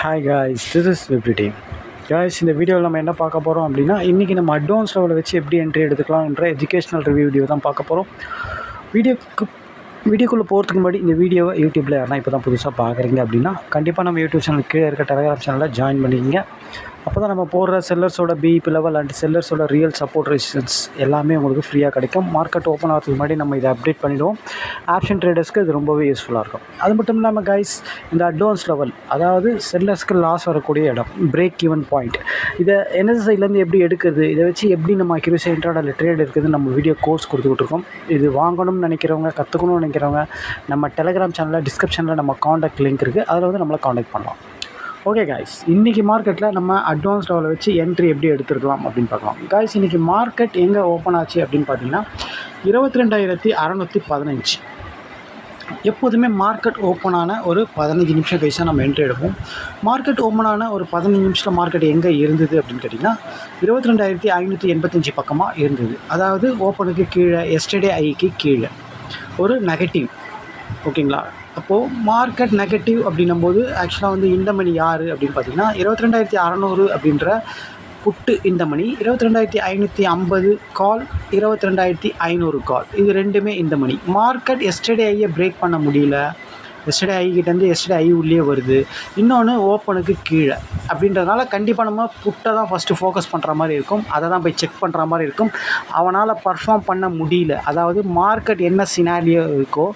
Hi guys, this is விப்ரிட்டி. Guys, இந்த வீடியோவில் நம்ம என்ன பார்க்க போகிறோம் அப்படின்னா, இன்றைக்கி நம்ம அட்வான்ஸ் லெவலில் வச்சு எப்படி என்ட்ரி எடுத்துக்கலாம்ன்ற எஜுகேஷனல் ரிவ்யூ வீடியோ தான் பார்க்க போகிறோம். வீடியோக்குள்ளே போகிறதுக்கு முன்னாடி இந்த வீடியோவை யூடியூப்பில் யாருன்னா இப்போ தான் புதுசாக பார்க்குறீங்க அப்படின்னா, கண்டிப்பாக நம்ம யூடியூப் சேனலுக்கு கீழே இருக்க டெலகிராம் சேனலில் ஜாயின் பண்ணிக்கிங்க. அப்போ தான் நம்ம போடுற செல்லர்ஸோட பிஇபி லெவல் அண்ட் செல்லர்ஸோட ரியல் சப்போர்ட் ரெசிஸ்டன்ஸ் எல்லாமே உங்களுக்கு ஃப்ரீயாக கிடைக்கும். மார்க்கெட் ஓப்பன் ஆகிறதுக்கு முன்னாடி நம்ம இதை அப்டேட் பண்ணிவிடுவோம். ஆப்ஷன் ட்ரேடர்ஸ்க்கு இது ரொம்பவே யூஸ்ஃபுல்லாக இருக்கும். அது மட்டும் இல்லாமல் கைஸ், இந்த அட்வான்ஸ் லெவல், அதாவது செல்லர்ஸ்க்கு லாஸ் வரக்கூடிய இடம், பிரேக் ஈவன் பாயிண்ட், இதை என்எஸ் சைட்லேருந்து எப்படி எடுக்கிறது, இதை வச்சு எப்படி நம்ம அக்யூரேசி இன்ட்ராடேல ட்ரேட் இருக்குதுன்னு நம்ம வீடியோ கோர்ஸ் கொடுத்துக்கிட்டுருக்கோம். இது வாங்கணும்னு நினைக்கிறவங்க, கற்றுக்கணும்னு நினைக்கிறவங்க, நம்ம டெலகிராம் சேனலில் டிஸ்கிரிப்ஷனில் நம்ம காண்டாக்ட் லிங்க் இருக்குது, அதில் வந்து நம்மளை காண்டாக்ட் பண்ணலாம். ஓகே காய்ஸ், இன்றைக்கி மார்க்கெட்டில் நம்ம அட்வான்ஸ் லெவலை வச்சு என்ட்ரி எப்படி எடுத்துருக்கலாம் அப்படின்னு பார்க்கலாம். காய்ஸ், இன்றைக்கி மார்க்கெட் எங்கே ஓப்பன் ஆச்சு அப்படின்னு பார்த்தீங்கன்னா 22,615. எப்போதுமே மார்க்கெட் ஓப்பன் ஆன ஒரு 15 நிமிஷம் கழிச்சா நம்ம என்ட்ரி எடுப்போம். மார்க்கெட் ஓப்பன் ஆன ஒரு 15 நிமிஷத்தில் மார்க்கெட் எங்கே இருந்தது அப்படின்னு கேட்டிங்கன்னா 22,585 பக்கமாக இருந்தது. அதாவது ஓப்பனுக்கு கீழே, எஸ்டர்டே ஐக்கு கீழே ஒரு நெகட்டிவ். ஓகேங்களா? அப்போது மார்க்கெட் நெகட்டிவ் அப்படின்னும்போது ஆக்சுவலாக வந்து இந்த மணி யார் அப்படின்னு பார்த்தீங்கன்னா 22,600 அப்படின்ற புட்டு இந்த மணி, 22,550 கால், 22,500 கால், இது ரெண்டுமே இந்த மணி. மார்க்கெட் எஸ்டர்டே ஐயை பிரேக் பண்ண முடியல. எஸ்டர்டே ஐக்கிட்டேருந்து எஸ்டர்டே ஐ உள்ளே வருது. இன்னொன்று ஓப்பனுக்கு கீழே அப்படின்றதுனால கண்டிப்பாக நம்ம புட்டை தான் ஃபஸ்ட்டு ஃபோக்கஸ் பண்ணுற மாதிரி இருக்கும். அதை தான் போய் செக் பண்ணுற மாதிரி இருக்கும். அவனால் பர்ஃபார்ம் பண்ண முடியல. அதாவது மார்க்கெட் என்ன சினாரியோ இருக்கோ,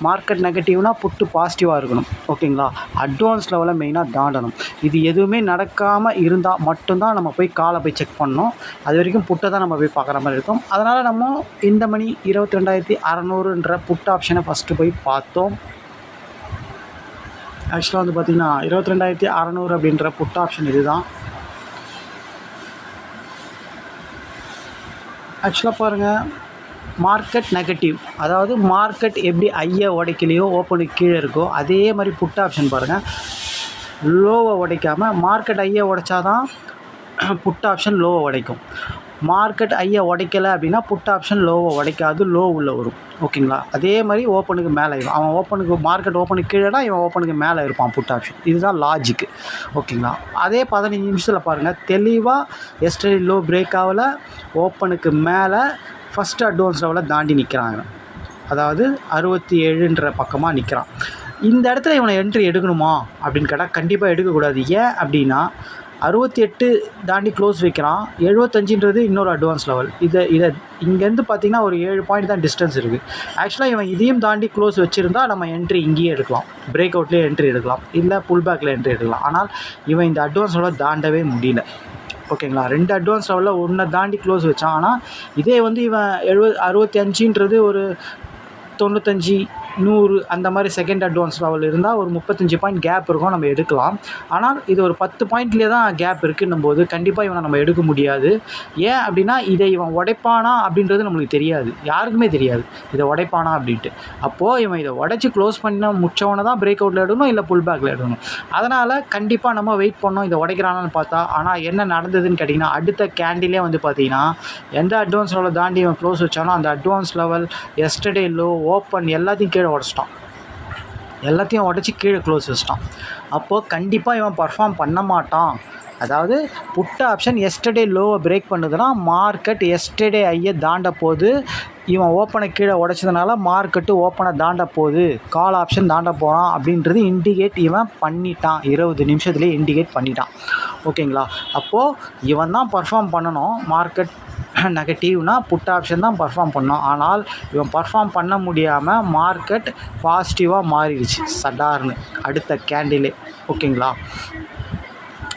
மார்க்கெட் நெகட்டிவ்னால் புட்டு பாசிட்டிவாக இருக்கணும். ஓகேங்களா? அட்வான்ஸ் லெவலில் மெயினாக தாண்டணும். இது எதுவுமே நடக்காமல் இருந்தால் மட்டும்தான் நம்ம போய் காலை போய் செக் பண்ணணும். அது வரைக்கும் புட்டை தான் நம்ம போய் பார்க்குற மாதிரி இருக்கும். அதனால் நம்ம இந்த மணி 22,600ன்ற புட் ஆப்ஷனை ஃபஸ்ட்டு போய் பார்த்தோம். ஆக்சுவலாக வந்து பார்த்திங்கன்னா 22,600 அப்படின்ற புட் ஆப்ஷன் இது தான். ஆக்சுவலாக பாருங்கள், மார்க்கெட் நெகட்டிவ், அதாவது மார்க்கெட் எப்படி ஐயை உடைக்கலையோ ஓப்பனுக்கு கீழே இருக்கோ அதே மாதிரி புட் ஆப்ஷன் பாருங்கள், லோவை உடைக்காமல் மார்க்கெட் ஐயை உடைச்சாதான் புட் ஆப்ஷன் லோவை உடைக்கும். மார்க்கெட் ஐயை உடைக்கலை அப்படின்னா புட் ஆப்ஷன் லோவை உடைக்காது, லோ உள்ளே வரும். ஓகேங்களா? அதே மாதிரி ஓப்பனுக்கு மேலே இருக்கும். அவன் ஓப்பனுக்கு, மார்க்கெட் ஓப்பனுக்கு கீழேனா இவன் ஓப்பனுக்கு மேலே இருப்பான் புட் ஆப்ஷன். இதுதான் லாஜிக்கு. ஓகேங்களா? அதே 15 நிமிஷத்தில் பாருங்கள், தெளிவாக எஸ்டர்டே லோ பிரேக் ஆகலை, ஓப்பனுக்கு மேலே ஃபஸ்ட்டு அட்வான்ஸ் லெவலில் தாண்டி நிற்கிறாங்க. அதாவது 67ன்ற பக்கமாக நிற்கிறான். இந்த இடத்துல இவனை என்ட்ரி எடுக்கணுமா அப்படின்னு கேட்டால் கண்டிப்பாக எடுக்கக்கூடாது. ஏன் அப்படின்னா 68 தாண்டி க்ளோஸ் வைக்கிறான். 75ன்றது இன்னொரு அட்வான்ஸ் லெவல். இதை இங்கேருந்து பார்த்திங்கன்னா ஒரு 7 பாயிண்ட் தான் டிஸ்டன்ஸ் இருக்குது. ஆக்சுவலாக இவன் இதையும் தாண்டி க்ளோஸ் வச்சுருந்தா நம்ம என்ட்ரி இங்கேயே எடுக்கலாம், பிரேக் அவுட்லேயே என்ட்ரி எடுக்கலாம், இல்லை புல் பேக்கில் என்ட்ரி எடுக்கலாம். ஆனால் இவன் இந்த அட்வான்ஸ் லெவலில் தாண்டவே முடியல. ஓகேங்களா? 2 அட்வான்ஸ் லெவலில் ஒன்றை தாண்டி க்ளோஸ் வச்சான். ஆனால் இதே வந்து இவன் 65ன்றது ஒரு 95, 100 அந்த மாதிரி செகண்ட் அட்வான்ஸ் லெவல் இருந்தால் ஒரு 35 பாயிண்ட் கேப் இருக்கும், நம்ம எடுக்கலாம். ஆனால் இது ஒரு 10 பாயிண்ட்லேயே தான் கேப் இருக்குன்னும் போது கண்டிப்பாக இவனை நம்ம எடுக்க முடியாது. ஏன் அப்படின்னா இதை இவன் உடைப்பானா அப்படின்றது நம்மளுக்கு தெரியாது, யாருக்குமே தெரியாது இதை உடைப்பானா அப்படின்ட்டு. அப்போது இவன் இதை உடைச்சி க்ளோஸ் பண்ண முடிச்சவனை தான் பிரேக் அவுட்டில் எடுக்கணும், இல்லை புல் பேக்கில் எடுக்கணும். அதனால் கண்டிப்பாக நம்ம வெயிட் பண்ணோம் இதை உடைக்கிறானான்னு பார்த்தா. ஆனால் என்ன நடந்ததுன்னு கேட்டிங்கன்னா அடுத்த கேண்டிலே வந்து பார்த்திங்கன்னா எந்த அட்வான்ஸ் லெவலில் தாண்டி இவன் க்ளோஸ் வச்சானோ அந்த advance level, yesterday low, open எல்லாத்தையும் கீழே உடச்சிட்டான். எல்லாத்தையும் உடச்சி கீழே க்ளோஸ் வச்சிட்டான். அப்போது கண்டிப்பாக இவன் பர்ஃபார்ம் பண்ண மாட்டான். அதாவது புட் ஆப்ஷன் எஸ்டர்டே லோவை பிரேக் பண்ணுதுன்னா மார்க்கெட் எஸ்டர்டே ஐயை தாண்ட போகுது. இவன் ஓப்பனை கீழே உடைச்சதுனால மார்க்கெட்டு ஓப்பனை தாண்ட போகுது, கால் ஆப்ஷன் தாண்ட போகிறான் அப்படின்றது இண்டிகேட் இவன் பண்ணிட்டான். 20 நிமிஷத்துலேயே இண்டிகேட் பண்ணிட்டான். ஓகேங்களா? அப்போது இவன் தான் பர்ஃபார்ம் பண்ணணும். மார்க்கெட் நெகட்டிவ்னா புட் ஆப்ஷன் தான் பர்ஃபார்ம் பண்ணோம். ஆனால் இவன் பர்ஃபார்ம் பண்ண முடியாமல் மார்க்கெட் பாசிட்டிவாக மாறிடுச்சு சடார்னு அடுத்த கேண்டிலே. ஓகேங்களா?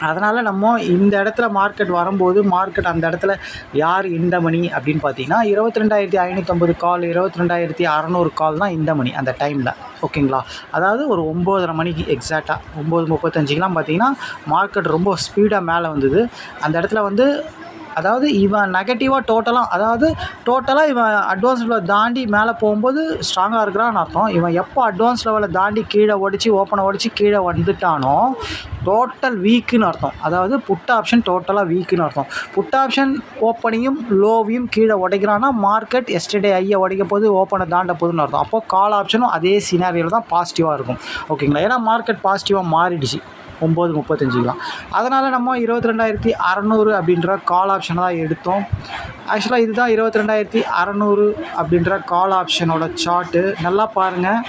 அதனால் நம்ம இந்த இடத்துல மார்க்கெட் வரும்போது மார்க்கெட் அந்த இடத்துல யார் இந்த மணி அப்படின்னு பார்த்தீங்கன்னா 22,550 கால், 22,600 கால் தான் இந்த மணி அந்த டைமில். ஓகேங்களா? அதாவது ஒரு 9:30 மணிக்கு எக்ஸாக்டாக 9:35க்கெலாம் பார்த்தீங்கன்னா மார்க்கெட் ரொம்ப ஸ்பீடாக மேலே வந்தது. அந்த இடத்துல வந்து அதாவது இவன் நெகட்டிவாக டோட்டலாக இவன் அட்வான்ஸ் லெவலில் தாண்டி மேலே போகும்போது ஸ்ட்ராங்காக இருக்கிறான்னு அர்த்தம். இவன் எப்போ அட்வான்ஸ் லெவலில் தாண்டி கீழே உடச்சி ஓப்பனை உடச்சி கீழே வந்துட்டானோ டோட்டல் வீக்குன்னு அர்த்தம். அதாவது புட் ஆப்ஷன் டோட்டலாக வீக்குன்னு அர்த்தம். புட் ஆப்ஷன் ஓப்பனையும் லோவையும் கீழே உடைக்கிறான்னா மார்க்கெட் எஸ்டர்டே ஐயை உடைக்க போது ஓப்பனை தாண்ட போகுதுன்னு அர்த்தம். அப்போது கால் ஆப்ஷனும் அதே சினாரியோவில் தான் பாசிட்டிவாக இருக்கும். ஓகேங்களா? ஏன்னா மார்க்கெட் பாசிட்டிவாக மாறிடுச்சு. 9:35லாம். அதனால் நம்ம 22,600 அப்படின்ற கால் ஆப்ஷனை தான் எடுத்தோம். ஆக்சுவலாக இதுதான் 22,600 அப்படின்ற கால் ஆப்ஷனோட சார்ட்டு. நல்லா பாருங்கள்,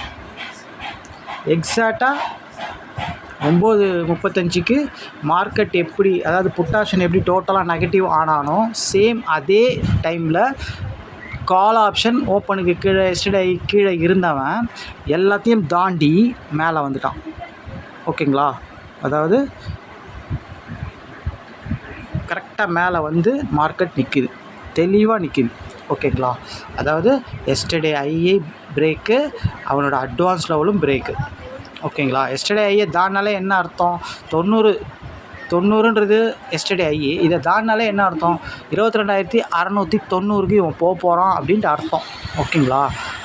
எக்ஸாக்டாக 9:35க்கு மார்க்கெட் எப்படி, அதாவது புட் ஆப்ஷன் எப்படி டோட்டலாக நெகட்டிவ் ஆனானோ சேம் அதே டைமில் கால் ஆப்ஷன் ஓப்பனுக்கு கீழே எஸ்டர்டே கீழே இருந்தவன் எல்லாத்தையும் தாண்டி மேலே வந்துட்டான். ஓகேங்களா, அதாவது கரெக்டாக மேலே வந்து மார்க்கெட் நிற்கிது, தெளிவாக நிற்கிது. ஓகேங்களா, அதாவது எஸ்டர்டே ஐஏ பிரேக்கு, அவனோட அட்வான்ஸ் லெவலும் பிரேக்கு. ஓகேங்களா, எஸ்டர்டே ஐஏ தாண்டினாலே என்ன அர்த்தம், 90ன்றது எஸ்டர்டே ஐஏ, இதை தாண்டினாலே என்ன அர்த்தம், 22,690க்கு இவன் போகிறான் அப்படின்ட்டு அர்த்தம். ஓகேங்களா,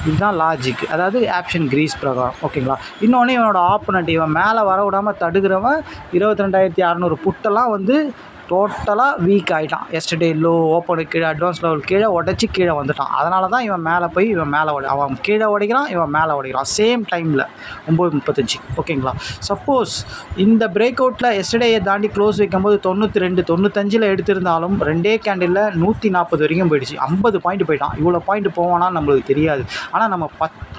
இதுதான் லாஜிக், அதாவது ஆப்ஷன் கிரீஸ் பிரகாரம். ஓகேங்களா, இன்னொன்று இவனோட ஆப்போனண்ட் இவன் மேலே வர விடாமல் தடுக்கிறவன் 22,600 புட்டெல்லாம் வந்து டோட்டலாக வீக் ஆகிட்டான். எஸ்டர்டே லோ ஓப்பனுக்கு கீழே அட்வான்ஸ் லெவல் கீழே உடச்சி கீழே வந்துட்டான். அதனால தான் இவன் மேலே போய் இவன் மேலே அவன் கீழே உடைக்கிறான், இவன் மேலே உடைக்கிறான் சேம் டைமில் 9:35. ஓகேங்களா, சப்போஸ் இந்த பிரேக் அவுட்டில் எஸ்டர்டேயை தாண்டி க்ளோஸ் வைக்கும்போது 92, 95 எடுத்திருந்தாலும் ரெண்டே கேண்டில் 140 வரைக்கும் போயிடுச்சு. 50 பாயிண்ட் போயிட்டான். இவ்வளோ பாயிண்ட் போவானான்னு நம்மளுக்கு தெரியாது. ஆனால் நம்ம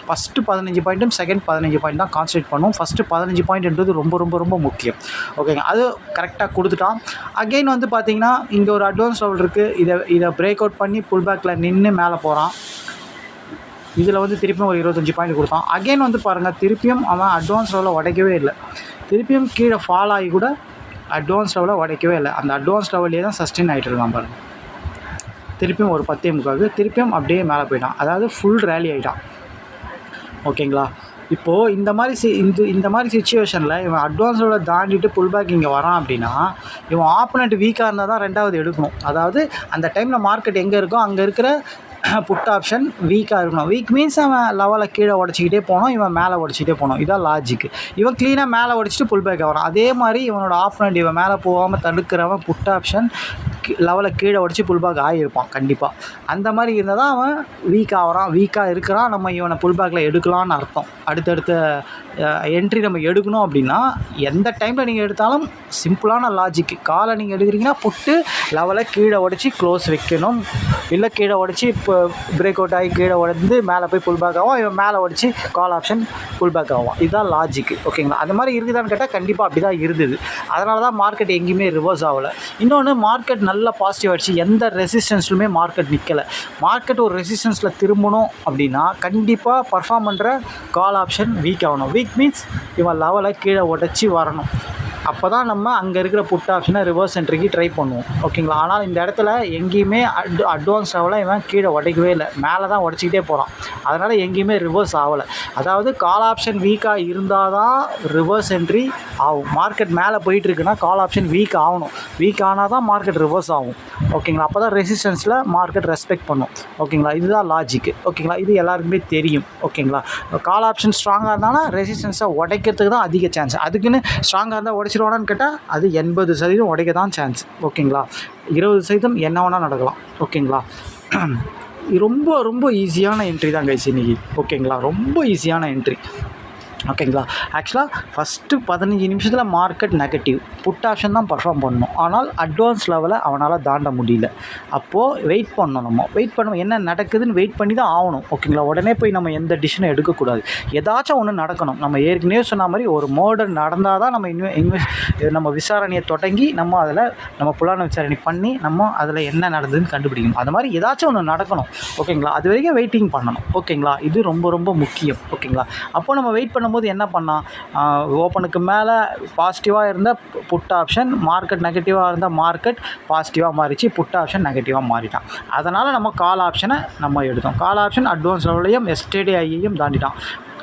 ஃபஸ்ட்டு 15 பாயிண்ட்டும் செகண்ட் 15 பாயிண்ட் தான் கான்சன்ட்ரேட் பண்ணுவோம். ஃபஸ்ட்டு 15 பாயிண்ட்ன்றது ரொம்ப ரொம்ப ரொம்ப முக்கியம். ஓகேங்க, அது கரெக்டாக கொடுத்துட்டான். அகெயின் வந்து பார்த்தீங்கன்னா இங்கே ஒரு அட்வான்ஸ் லெவல் இருக்குது, இதை பிரேக் அவுட் பண்ணி புல் பேக்கில் நின்று மேலே போகிறான். இதில் வந்து திருப்பியும் ஒரு 25 பாயிண்ட் கொடுத்தான். அகெயின் வந்து பாருங்கள், திருப்பியும் அவன் அட்வான்ஸ் லெவலில் உடைக்கவே இல்லை. திருப்பியும் கீழே ஃபால் ஆகி கூட அட்வான்ஸ் லெவலில் உடைக்கவே இல்லை. அந்த அட்வான்ஸ் லெவல்லே தான் சஸ்டெயின் ஆகிட்டு இருக்கான் பாருங்கள். திருப்பியும் ஒரு 10:45 திருப்பியும் அப்படியே மேலே போயிட்டான், அதாவது ஃபுல் ரேலி ஆகிட்டான். ஓகேங்களா, இப்போது இந்த மாதிரி சிச்சுவேஷனில் இவன் அட்வான்ஸோட தாண்டிட்டு புல் பேக் இங்கே வரான் அப்படின்னா இவன் ஆப்போனண்ட் வீக்காக இருந்தால் தான் ரெண்டாவது எடுக்கணும். அதாவது அந்த டைமில் மார்க்கெட் எங்கே இருக்கோ அங்கே இருக்கிற புட் ஆப்ஷன் வீக்காக இருக்கணும். வீக் மீன்ஸ் அவன் லெவலை கீழே உடச்சிக்கிட்டே போனோம், இவன் மேலே உடச்சிக்கிட்டே போனோம். இதான் லாஜிக்கு. இவன் க்ளீனாக மேலே உடச்சிட்டு புல் பேக் வரான். அதே மாதிரி இவனோட ஆப்போனண்ட் இவன் மேலே போகாமல் தடுக்கிறவன் புட் ஆப்ஷன் லெவலை கீழே உடச்சி புல் பேக் ஆகியிருப்பான் கண்டிப்பாக. அந்த மாதிரி இருந்தால் தான் அவன் வீக்காக இருக்கிறான், நம்ம இவனை புல் பேக்கில் எடுக்கலான்னு அர்த்தம். அடுத்தடுத்த என்ட்ரி நம்ம எடுக்கணும் அப்படின்னா எந்த டைமில் நீங்கள் எடுத்தாலும் சிம்பிளான லாஜிக்கு. காலை நீங்கள் எடுக்கிறீங்கன்னா புட்டு லெவலை கீழே உடச்சி க்ளோஸ் வைக்கணும், இல்லை கீழே உடச்சி இப்போ பிரேக் அவுட் ஆகி கீழே உடந்து மேலே போய் புல் பேக் ஆகும், இவன் மேலே உடச்சி கால் ஆப்ஷன் புல் பேக் ஆகும். இதுதான் லாஜிக்கு. ஓகேங்களா, அது மாதிரி இருக்குதான்னு கேட்டால் கண்டிப்பாக அப்படி தான் இருந்தது. அதனால தான் மார்க்கெட் எங்கேயுமே ரிவர்ஸ் ஆகலை. இன்னொன்று, மார்க்கெட் நல்லா பாசிட்டிவ் ஆகிடுச்சு, எந்த ரெசிஸ்டன்ஸ்லுமே மார்க்கெட் நிற்கலை. மார்க்கெட் ஒரு ரெசிஸ்டன்ஸில் திரும்பணும் அப்படின்னா கண்டிப்பாக பர்ஃபார்ம் பண்ணுற கால் ஆப்ஷன் வீக் ஆகணும். வீக் மீன்ஸ் இவன் லெவலை கீழே உடச்சி வரணும். அப்போ தான் நம்ம அங்கே இருக்கிற புட் ஆப்ஷனை ரிவர்ஸ் என்ட்ரிக்கு ட்ரை பண்ணுவோம். ஓகேங்களா, ஆனால் இந்த இடத்துல எங்கேயுமே அட்வான்ஸ் லெவலில் இவன் கீழே உடைக்கவே இல்லை, மேலே தான் உடச்சிக்கிட்டே போகிறான். அதனால் எங்கேயுமே ரிவர்ஸ் ஆகலை. அதாவது கால் ஆப்ஷன் வீக்காக இருந்தால் தான் ரிவர்ஸ் என்ட்ரி ஆகும். மார்க்கெட் மேலே போயிட்டுருக்குன்னா கால் ஆப்ஷன் வீக் ஆகணும். வீக் ஆனால் தான் மார்க்கெட் ரிவர்ஸ் ஆகும். ஓகேங்களா, அப்போ தான் ரெசிஸ்டன்ஸில் மார்க்கெட் ரெஸ்பெக்ட் பண்ணும். ஓகேங்களா, இதுதான் லாஜிக்கு. ஓகேங்களா, இது எல்லாருக்குமே தெரியும். ஓகேங்களா, கால் ஆப்ஷன் ஸ்ட்ராங்காக இருந்தாலும் ரெசிஸ்டன்ஸை உடைக்கிறதுக்கு தான் அதிக சான்ஸ். அதுக்குன்னு ஸ்ட்ராங்காக இருந்தால் உடைச்சிருவானான்னு கேட்டால் அது 80% உடைக்க தான் சான்ஸ். ஓகேங்களா, 20% என்ன வேணால் நடக்கலாம். ஓகேங்களா, ரொம்ப ரொம்ப ஈஸியான என்ட்ரி தான் கைஸ் இன்றைக்கி. ஓகேங்களா, ரொம்ப ஈஸியான என்ட்ரி. ஓகேங்களா, ஆக்சுவலாக ஃபஸ்ட்டு 15 நிமிஷத்தில் மார்க்கெட் நெகட்டிவ், புட் ஆப்ஷன் தான் பர்ஃபார்ம் பண்ணணும். ஆனால் அட்வான்ஸ் லெவலை அவனால் தாண்ட முடியல. அப்போது வெயிட் பண்ணணும். வெயிட் பண்ணணும், என்ன நடக்குதுன்னு வெயிட் பண்ணி தான் ஆகணும். ஓகேங்களா, உடனே போய் நம்ம எந்த டிசிஷனும் எடுக்கக்கூடாது. ஏதாச்சும் ஒன்று நடக்கணும். நம்ம ஏற்கனவே சொன்ன மாதிரி ஒரு மர்டர் நடந்தால் தான் நம்ம விசாரணையை தொடங்கி நம்ம புலான விசாரணை பண்ணி நம்ம அதில் என்ன நடந்ததுன்னு கண்டுபிடிக்கணும். அது மாதிரி ஏதாச்சும் ஒன்று நடக்கணும். ஓகேங்களா, அது வரைக்கும் வெயிட்டிங் பண்ணணும். ஓகேங்களா, இது ரொம்ப ரொம்ப முக்கியம். ஓகேங்களா, அப்போது நம்ம வெயிட் பண்ணும்போது என்ன பண்ணால் ஓப்பனுக்கு மேலே பாசிட்டிவாக இருந்த புட் ஆப்ஷன், மார்க்கெட் நெகட்டிவாக இருந்தால் மார்க்கெட் பாசிட்டிவாக மாறிச்சு, புட் ஆப்ஷன் நெகட்டிவாக மாறிட்டான். அதனால் நம்ம கால் ஆப்ஷனை நம்ம எடுத்தோம். கால் ஆப்ஷன் அட்வான்ஸ் லெவலையும் எஸ்டர்டே ஐயையும் தாண்டிட்டான்.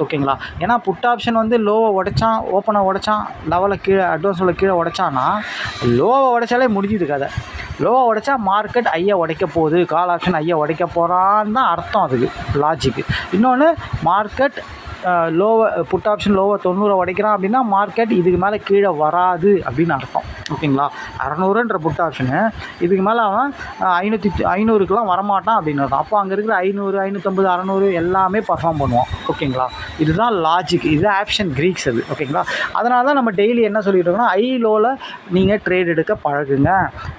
ஓகேங்களா, ஏன்னா புட் ஆப்ஷன் வந்து லோவை உடைச்சான், ஓப்பனை உடைச்சான், லெவலை கீழே அட்வான்ஸ் லெவலில் கீழே உடைச்சான்னா லோவை உடைச்சாலே முடிஞ்சுது கதை. லோவை உடைச்சா மார்க்கெட் ஐயா உடைக்க போகுது, கால் ஆப்ஷன் ஐயா உடைக்க போகிறான்னு தான் அர்த்தம். அதுக்கு லாஜிக்கு. இன்னொன்று, மார்க்கெட் புட் ஆப்ஷன் லோவை 90 உடைக்கிறான் அப்படின்னா மார்க்கெட் இதுக்கு மேலே கீழே வராது அப்படின்னு அர்த்தம். ஓகேங்களா. 600ன்ற புட் ஆப்ஷனு இதுக்கு மேலே அவன் 500க்குலாம் வரமாட்டான் அப்படின்னு அர்த்தம். அப்போ அங்கே இருக்கிற 500, 550, 600 எல்லாமே பர்ஃபார்ம் பண்ணுவான். ஓகேங்களா. இதுதான் லாஜிக், இது ஆப்ஷன் கிரீக்ஸ் அது. ஓகேங்களா. அதனால தான் நம்ம டெய்லி என்ன சொல்லிட்டு இருக்கோம்னா, ஐ லோவில் நீங்கள் ட்ரேட் எடுக்க பழகுங்க.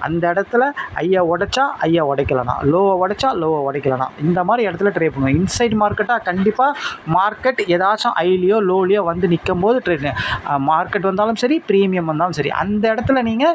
அந்த இடத்துல ஐயா உடைச்சா ஐயா உடைக்கலனா, லோவை உடைச்சா லோவை உடைக்கலனா, இந்த மாதிரி இடத்துல ட்ரேட் பண்ணுவோம். இன்சைட் மார்க்கெட்டாக கண்டிப்பாக மார்க்கெட் ஏதாச்சும் ஐலியோ லோலியோ வந்து நிற்கும் போது ட்ரேட், மார்க்கெட் வந்தாலும் சரி ப்ரீமியம் வந்தாலும் சரி, அந்த இடத்துல நீங்கள்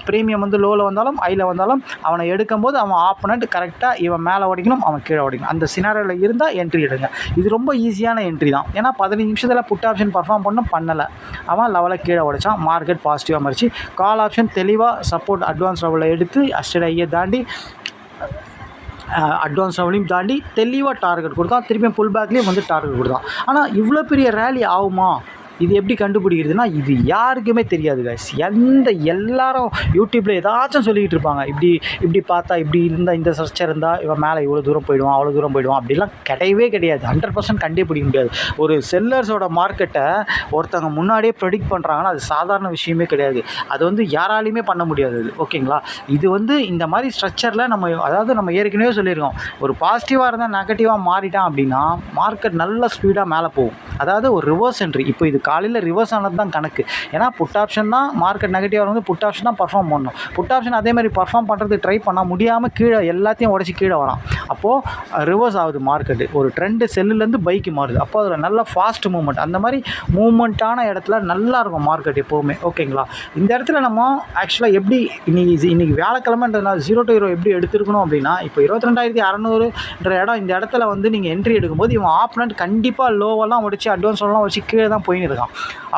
ப்ரீமியம் வந்து லோவில் வந்தாலும் ஐயில் வந்தாலும் அவனை எடுக்கும்போது அவன் ஆப்போனண்ட் கரெக்டாக இவன் மேலே உடைக்கணும், அவன் கீழே உடைக்கணும். அந்த சினாரியோவில் இருந்தால் என்ட்ரி எடுங்க. இது ரொம்ப ஈஸியான என்ட்ரி தான். ஏன்னா 15 நிமிஷத்தில் புட் ஆப்ஷன் பர்ஃபார்ம் பண்ணலை, அவன் லெவலில் கீழே உடைச்சான், மார்க்கெட் பாசிட்டிவாக மாறிச்சு. கால் ஆப்ஷன் தெளிவாக சப்போர்ட் அட்வான்ஸ் லெவலில் எடுத்து அஸ்டட் ஐயை தாண்டி அட்வான்ஸ் லெவலையும் தாண்டி தெளிவாக டார்கெட் கொடுத்தான். திருப்பியும் புல் பேக்லேயும் வந்து டார்கெட் கொடுத்தான். ஆனால் இவ்வளோ பெரிய ரேலி ஆகுமா? இது எப்படி கண்டுபிடிக்கிறதுனா, இது யாருக்குமே தெரியாது கைஸ். எல்லாரும் யூடியூப்பில் ஏதாச்சும் சொல்லிக்கிட்டு இருப்பாங்க. இப்படி பார்த்தா இப்படி இருந்தால், இந்த ஸ்ட்ரக்சர் இருந்தால் இவன் மேலே இவ்வளோ தூரம் போயிடுவான், அவ்வளோ தூரம் போயிடுவான், அப்படிலாம் கிடையவே கிடையாது. 100% கண்டுபிடிக்க முடியாது. ஒரு செல்லர்ஸோட மார்க்கெட்டை ஒருத்தவங்க முன்னாடியே ப்ரெடிக்ட் பண்ணுறாங்கன்னா அது சாதாரண விஷயமே கிடையாது. அது வந்து யாராலையுமே பண்ண முடியாது அது. ஓகேங்களா. இது வந்து இந்த மாதிரி ஸ்ட்ரக்சரில் நம்ம ஏற்கனவே சொல்லியிருக்கோம், ஒரு பாசிட்டிவாக இருந்தால் நெகட்டிவாக மாறிட்டான் அப்படின்னா மார்க்கெட் நல்ல ஸ்பீடாக மேலே போகும். அதாவது ஒரு ரிவர்ஸ் என்ட்ரி. இப்போ இது காலையில் ரிவர்ஸ் ஆனது தான் கணக்கு. ஏன்னா புட் ஆப்ஷன் தான் மார்க்கெட் நெகட்டிவாக வந்து புட் ஆப்ஷன் தான் பர்ஃபார்ம் பண்ணணும். புட் ஆப்ஷன் அதே மாதிரி பர்ஃபார்ம் பண்ணுறதுக்கு ட்ரை பண்ணால் முடியாமல் கீழே எல்லாத்தையும் உடச்சி கீழே வரான். அப்போது ரிவர்ஸ் ஆகுது மார்க்கெட்டு. ஒரு ட்ரெண்டு செல்லுலேருந்து பைக்கு மாறுது. அப்போ அதில் நல்ல ஃபாஸ்ட் மூவ்மெண்ட், அந்த மாதிரி மூவ்மெண்ட்டான இடத்துல நல்லாயிருக்கும் மார்க்கெட் எப்போவுமே. ஓகேங்களா. இந்த இடத்துல நம்ம ஆக்சுவலாக எப்படி இன்றைக்கி வியாழக்கிழமைன்றதுனால 0 to 0 எப்படி எடுத்துருக்கணும் அப்படின்னா, இப்போ 22,600ன்ற இடம், இந்த இடத்துல வந்து நீங்கள் என்ட்ரி எடுக்கும்போது இவன் ஆப்போனண்ட் கண்டிப்பாக லோவெல்லாம் உடச்சி அட்வான்ஸ்லாம் வச்சு கீழே தான் போயின்னு இருக்கான்.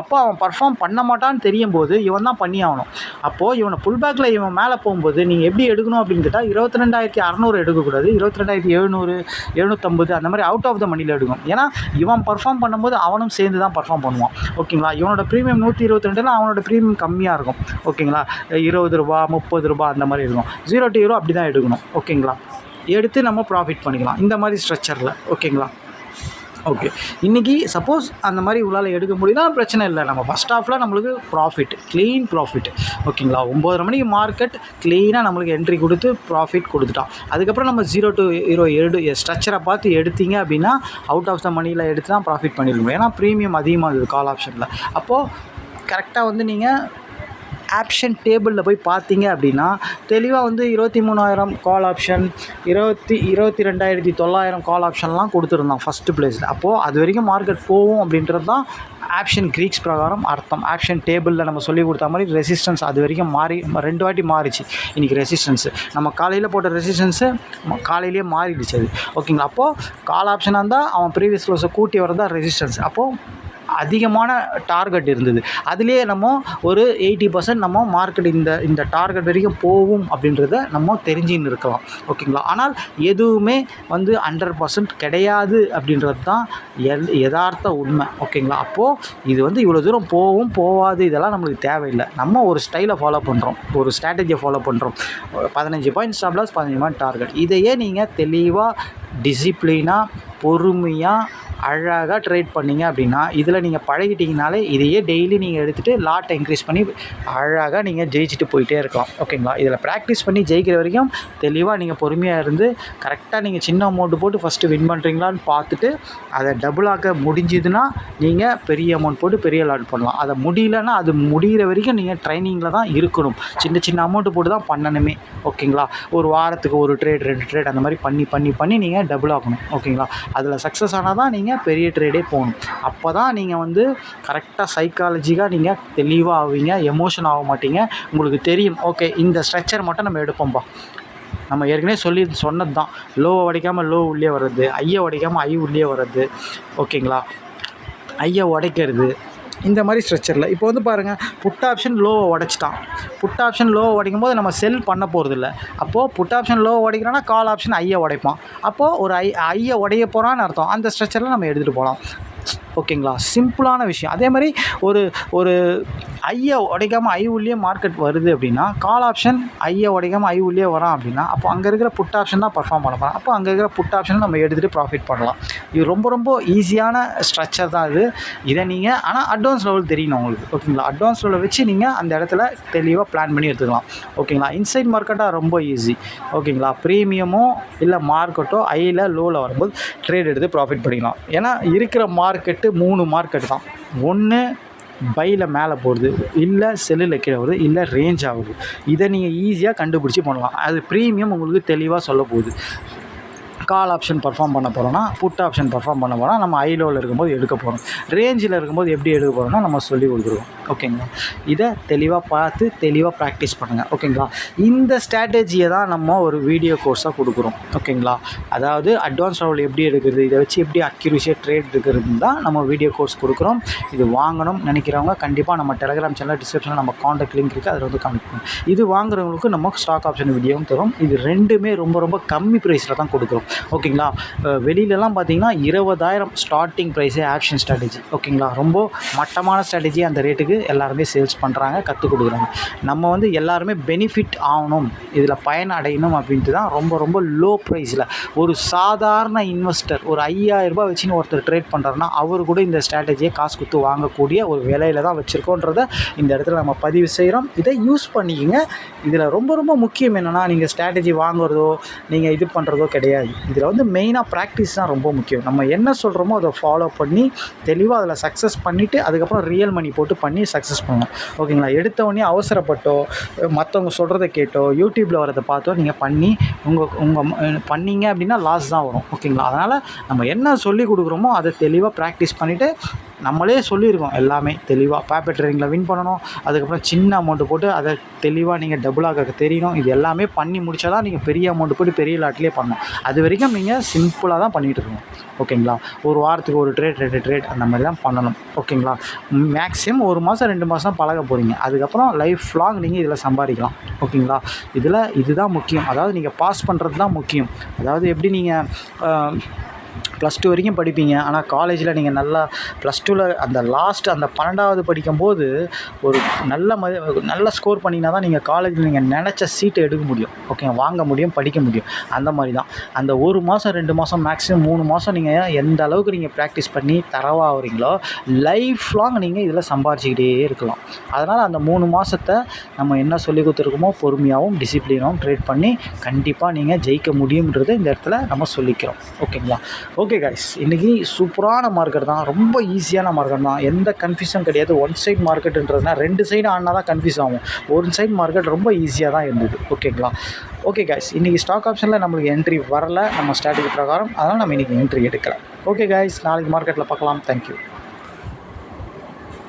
அப்போ அவன் பர்ஃபார்ம் பண்ண மாட்டான்னு தெரியும் போது இவன் தான் பண்ணி ஆகணும். அப்போது இவனை புல் பேக்கில் இவன் மேலே போகும்போது நீங்கள் எப்படி எடுக்கணும் அப்படின்னு கேட்டால் 22,600 எடுக்கக்கூடாது, 22,700, 750 அந்த மாதிரி அவுட் ஆஃப் த மணியில் எடுக்கணும். ஏன்னா இவன் பர்ஃபார்ம் பண்ணும்போது அவனும் சேர்ந்து தான் பர்ஃபார்ம் பண்ணுவான். ஓகேங்களா. இவனோட ப்ரீமியம் 122, அவனோட ப்ரீமியம் கம்மியாக இருக்கும். ஓகேங்களா. 20 ரூபா 30 ரூபா அந்த மாதிரி இருக்கும். 0 to 0 அப்படி தான் எடுக்கணும். ஓகேங்களா. எடுத்து நம்ம ப்ராஃபிட் பண்ணிக்கலாம் இந்த மாதிரி ஸ்ட்ரக்சரில். ஓகேங்களா. ஓகே. இன்றைக்கி சப்போஸ் அந்த மாதிரி உள்ளால் எடுக்க முடியும்னா பிரச்சனை இல்லை. நம்ம ஃபஸ்ட் ஹாஃபில் நம்மளுக்கு ப்ராஃபிட், க்ளீன் ப்ராஃபிட். ஓகேங்களா. 9:30 மணிக்கு மார்க்கெட் க்ளீனாக நம்மளுக்கு என்ட்ரி கொடுத்து ப்ராஃபிட் கொடுத்துட்டான். அதுக்கப்புறம் நம்ம 0 to 0 ஸ்ட்ரக்சரை பார்த்து எடுத்தீங்க அப்படின்னா அவுட் ஆஃப் த மணியில் எடுத்து தான் ப்ராஃபிட் பண்ணியிருக்கோம். ஏன்னா ப்ரீமியம் அதிகமாக இருக்குது கால் ஆப்ஷனில். அப்போது கரெக்டாக வந்து நீங்கள் ஆப்ஷன் டேபிளில் போய் பார்த்தீங்க அப்படின்னா தெளிவாக வந்து 23,000 கால் ஆப்ஷன், 22,900 கால் ஆப்ஷன்லாம் கொடுத்துருந்தான் ஃபஸ்ட்டு பிளேஸில். அப்போது அது வரைக்கும் மார்க்கெட் போகும் அப்படின்றது தான் ஆப்ஷன் கிரீக்ஸ் பிரகாரம் அர்த்தம். ஆப்ஷன் டேபிளில் நம்ம சொல்லி கொடுத்த மாதிரி ரெசிஸ்டன்ஸ் அது வரைக்கும் 2 வாட்டி மாறிச்சு. இன்றைக்கி ரெசிஸ்டன்ஸு நம்ம காலையில் போட்ட ரெசிஸ்டன்ஸு காலையிலேயே மாறிடுச்சு அது. ஓகேங்களா. அப்போது கால் ஆப்ஷனாக இருந்தால் அவன் ப்ரீவியஸ் க்ளோஸை கூட்டி வரதான் ரெசிஸ்டன்ஸ். அப்போது அதிகமான டார்கெட் இருந்தது. அதுலேயே நம்ம ஒரு 80% நம்ம மார்க்கெட் இந்த டார்கெட் வரைக்கும் போகும் அப்படின்றத நம்ம தெரிஞ்சுன்னு இருக்கலாம். ஓகேங்களா. ஆனால் எதுவுமே வந்து 100% கிடையாது அப்படின்றது தான் யதார்த்த உண்மை. ஓகேங்களா. அப்போது இது வந்து இவ்வளோ தூரம் போகும் போகாது இதெல்லாம் நம்மளுக்கு தேவையில்லை. நம்ம ஒரு ஸ்டைலை ஃபாலோ பண்ணுறோம், ஒரு ஸ்ட்ராட்டஜியை ஃபாலோ பண்ணுறோம். 15 point stop loss, 15 point target. இதையே நீங்கள் தெளிவாக டிசிப்ளினாக பொறுமையாக அழகாக ட்ரேட் பண்ணிங்க அப்படின்னா இதில் நீங்கள் பழகிட்டிங்கனாலே இதையே டெய்லி நீங்கள் எடுத்துகிட்டு லாட்டை இன்க்ரீஸ் பண்ணி அழகாக நீங்கள் ஜெயிச்சுட்டு போயிட்டே இருக்கலாம். ஓகேங்களா. இதில் ப்ராக்டிஸ் பண்ணி ஜெயிக்கிற வரைக்கும் தெளிவாக நீங்கள் பொறுமையாக இருந்து கரெக்டாக நீங்கள் சின்ன அமௌண்ட்டு போட்டு ஃபஸ்ட்டு வின் பண்ணுறீங்களான்னு பார்த்துட்டு அதை டபுள் ஆக்க முடிஞ்சுதுன்னா நீங்கள் பெரிய அமௌண்ட் போட்டு பெரிய லாட் பண்ணலாம். அதை முடியலன்னா அது முடிகிற வரைக்கும் நீங்கள் ட்ரைனிங்கில் தான் இருக்கணும். சின்ன அமௌண்ட்டு போட்டு தான் பண்ணணுமே. ஓகேங்களா. ஒரு வாரத்துக்கு 1 ட்ரேட் 2 ட்ரேட் அந்த மாதிரி பண்ணி நீங்கள் டபுள் ஆகணும். ஓகேங்களா. அதில் சக்ஸஸ் ஆனால் தான் நீங்கள் பெரிய ட்ரேடே போகணும். அப்போ தான் நீங்கள் வந்து கரெக்டாக சைக்காலஜிக்காக நீங்கள் தெளிவாக ஆவீங்க, எமோஷன் ஆக மாட்டீங்க. உங்களுக்கு தெரியும் ஓகே இந்த ஸ்ட்ரக்சர் மட்டும் நம்ம எடுப்போம்பா. நம்ம ஏற்கனவே சொன்னது தான். லோவை உடைக்காமல் லோ உள்ளே வர்றது, ஐயை உடைக்காமல் ஐ உள்ளே வர்றது. ஓகேங்களா. ஐயை உடைக்கிறது இந்த மாதிரி ஸ்ட்ரக்சரில். இப்போ வந்து பாருங்கள், புட் ஆப்ஷன் லோவை உடைச்சிட்டான். புட் ஆப்ஷன் லோவை உடைக்கும் போது நம்ம செல் பண்ண போகிறதில்ல. அப்போது புட் ஆப்ஷன் லோவை உடைக்கிறோன்னா கால் ஆப்ஷன் ஐயை உடைப்பான். அப்போது ஒரு ஐயை உடைய போகிறான்னு அர்த்தம். அந்த ஸ்ட்ரக்சரில் நம்ம எடுத்துகிட்டு போகலாம். ஓகேங்களா? சிம்பிளான விஷயம். அதே மாதிரி ஒரு ஒரு ஐயை உடைக்காமல் ஐ உள்ளே மார்க்கெட் வருது அப்படின்னா, கால் ஆப்ஷன் ஐயை உடைக்காமல் ஐ உள்ளே வரான் அப்படின்னா, அப்போ அங்கே இருக்கிற புட் ஆப்ஷன் தான் பர்ஃபார்ம் பண்ண போகிறான். அப்போ அங்கே இருக்கிற புட் ஆப்ஷன் நம்ம எடுத்துகிட்டு ப்ராஃபிட் பண்ணலாம். இது ரொம்ப ரொம்ப ஈஸியான ஸ்ட்ரக்சர் தான் இது. இதை நீங்கள் ஆனால் அட்வான்ஸ் லெவல் தெரியணும் உங்களுக்கு. ஓகேங்களா? அட்வான்ஸ் லெவலில் வச்சு நீங்கள் அந்த இடத்துல தெளிவாக பிளான் பண்ணி எடுத்துக்கலாம். ஓகேங்களா? இன்சைட் மார்க்கெட்டாக ரொம்ப ஈஸி. ஓகேங்களா? ப்ரீமியமோ இல்லை மார்க்கெட்டோ ஐயில் லோவில் வரும்போது ட்ரேட் எடுத்து ப்ராஃபிட் பண்ணிக்கலாம். ஏன்னா இருக்கிற மார்க்கெட்டு 3 மார்க்கெட் தான். ஒன்று பையில் மேலே போடுது, இல்லை செல்லில் கீழே வருது, இல்லை ரேஞ்ச் ஆகுது. இதை நீங்கள் ஈஸியாக கண்டுபிடிச்சி பண்ணலாம். அது ப்ரீமியம் உங்களுக்கு தெளிவாக சொல்ல போகுது. கால் ஆப்ஷன் பர்ஃபார்ம் பண்ண போகிறோன்னா, புட் ஆப்ஷன் பர்ஃபார்ம் பண்ண போகிறோம். நம்ம ஐ லோவில் இருக்கும்போது எடுக்க போகிறோம். ரேஞ்சில் இருக்கும்போது எப்படி எடுக்க போகிறோம்னா நம்ம சொல்லி கொடுத்துருவோம். ஓகேங்களா? இதை தெளிவாக பார்த்து தெளிவாக ப்ராக்டிஸ் பண்ணுங்கள். ஓகேங்களா? இந்த ஸ்ட்ராட்டஜியை தான் நம்ம ஒரு வீடியோ கோர்ஸாக கொடுக்குறோம். ஓகேங்களா? அதாவது அட்வான்ஸ் லெவல் எப்படி எடுக்கிறது, இதை வச்சு எப்படி அக்யூரேசியாக ட்ரேட் எடுக்கிறது தான் நம்ம வீடியோ கோர்ஸ் கொடுக்குறோம். இது வாங்கணும் நினைக்கிறவங்க கண்டிப்பாக நம்ம டெலகிராம் சேனல் டிஸ்கிரிப்ஷனில் நம்ம காண்டாக்ட் லிங்க் இருக்குது, அதில் வந்து கான்டெக்ட் பண்ணுவோம். இது வாங்குறவங்களுக்கு நம்ம ஸ்டாக் ஆப்ஷன் வீடியோவும் தரும். இது ரெண்டுமே ரொம்ப ரொம்ப கம்மி ப்ரைஸில் தான் கொடுக்குறோம். ஓகேங்களா? வெளியிலலாம் பார்த்தீங்கன்னா 20,000 ஸ்டார்டிங் ப்ரைஸே ஆப்ஷன் ஸ்ட்ராட்டஜி. ஓகேங்களா? ரொம்ப மட்டமான ஸ்ட்ராட்டஜி அந்த ரேட்டுக்கு எல்லாருமே சேல்ஸ் பண்ணுறாங்க, கற்றுக் கொடுக்குறாங்க. நம்ம வந்து எல்லாருமே பெனிஃபிட் ஆகணும், இதில் பயன் அடையணும் அப்படின்ட்டு தான் ரொம்ப ரொம்ப லோ ப்ரைஸில் ஒரு சாதாரண இன்வெஸ்டர் ஒரு 5,000 ரூபாய் வச்சுன்னு ஒருத்தர் ட்ரேட் பண்ணுறாருன்னா அவர் கூட இந்த ஸ்ட்ராட்டஜியை காசு கொடுத்து வாங்கக்கூடிய ஒரு விலையில் தான் வச்சுருக்கோன்றத இந்த இடத்துல நம்ம பதிவு செய்கிறோம். இதை யூஸ் பண்ணிக்கங்க. இதில் ரொம்ப ரொம்ப முக்கியம் என்னென்னா, நீங்கள் ஸ்ட்ராட்டஜி வாங்குறதோ நீங்கள் இது பண்ணுறதோ கிடையாது. இதில் வந்து மெயினாக ப்ராக்டிஸ் தான் ரொம்ப முக்கியம். நம்ம என்ன சொல்கிறோமோ அதை ஃபாலோ பண்ணி தெளிவாக அதில் சக்ஸஸ் பண்ணிவிட்டு அதுக்கப்புறம் ரியல் மணி போட்டு பண்ணி சக்ஸஸ் பண்ணணும். ஓகேங்களா? எடுத்தவொடனே அவசரப்பட்டோ மற்றவங்க சொல்கிறத கேட்டோ யூடியூப்பில் வரதை பார்த்தோ நீங்கள் பண்ணி உங்கள் பண்ணீங்க அப்படின்னா லாஸ் தான் வரும். ஓகேங்களா? அதனால் நம்ம என்ன சொல்லி கொடுக்குறோமோ அதை தெளிவாக ப்ராக்டிஸ் பண்ணிவிட்டு நம்மளே சொல்லியிருக்கோம் எல்லாமே தெளிவாக. பேப்பர் ட்ரேடிங்கில் வின் பண்ணணும், அதுக்கப்புறம் சின்ன அமௌண்ட்டு போட்டு அதை தெளிவாக நீங்கள் டபுளாக தெரியணும். இது எல்லாமே பண்ணி முடித்தா தான் நீங்கள் பெரிய அமௌண்ட்டு போட்டு பெரிய லாட்லேயே பண்ணணும். அது வரைக்கும் நீங்கள் சிம்பிளாக தான் பண்ணிகிட்டு இருக்கணும். ஓகேங்களா? ஒரு வாரத்துக்கு ஒரு ட்ரேட் 2 ட்ரேட் அந்த மாதிரி தான் பண்ணணும். ஓகேங்களா? மேக்ஸிமம் 1 மாதம் 2 மாதம் தான் பழக போகிறீங்க. அதுக்கப்புறம் லைஃப் லாங் நீங்கள் இதில் சம்பாதிக்கலாம். ஓகேங்களா? இதுதான் முக்கியம். அதாவது நீங்கள் பாஸ் பண்ணுறது தான் முக்கியம். அதாவது எப்படி நீங்கள் +2 வரைக்கும் படிப்பீங்க, ஆனால் காலேஜில் நீங்கள் நல்லா +2ல் அந்த லாஸ்ட் அந்த 12வது படிக்கும்போது ஒரு நல்ல ஸ்கோர் பண்ணிங்கன்னா தான் நீங்கள் காலேஜில் நீங்கள் நினச்ச சீட்டை எடுக்க முடியும். ஓகே, வாங்க முடியும், படிக்க முடியும். அந்த மாதிரி தான் அந்த 1 மாதம் 2 மாதம் மேக்ஸிமம் 3 மாதம் நீங்கள் எந்த அளவுக்கு நீங்கள் ப்ராக்டிஸ் பண்ணி தரவாகிறீங்களோ லைஃப் லாங் நீங்கள் இதில் சம்பாரிச்சிக்கிட்டே இருக்கலாம். அதனால் அந்த 3 மாதத்தை நம்ம என்ன சொல்லி கொடுத்துருக்கோமோ பொறுமையாகவும் டிசிப்ளினாகவும் ட்ரேட் பண்ணி கண்டிப்பாக நீங்கள் ஜெயிக்க முடியும்ன்றதை இந்த இடத்துல நம்ம சொல்லிக்கிறோம். ஓகேங்களா? ஓகே கைஸ், இன்றைக்கி சூப்பரான மார்க்கெட் தான், ரொம்ப ஈஸியான மார்க்கெட் தான், எந்த கன்ஃபியூஷன் கிடையாது. ஒன் சைட் மார்க்கெட்டுன்றதுனா 2 சைடு ஆனால் தான் கன்ஃபியூஸ் ஆகும். ஒரு சைட் மார்க்கெட் ரொம்ப ஈஸியாக தான் இருந்தது. ஓகேங்களா? ஓகே கைஸ், இன்றைக்கி ஸ்டாக் ஆப்ஷனில் நம்மளுக்கு என்ட்ரி வரல நம்ம ஸ்ட்ராட்டஜி பிரகாரம், அதனால் நம்ம இன்றைக்கி என்ட்ரி எடுக்கலை. ஓகே கைஸ், நாளைக்கு மார்க்கெட்டில் பார்க்கலாம். தேங்க்யூ.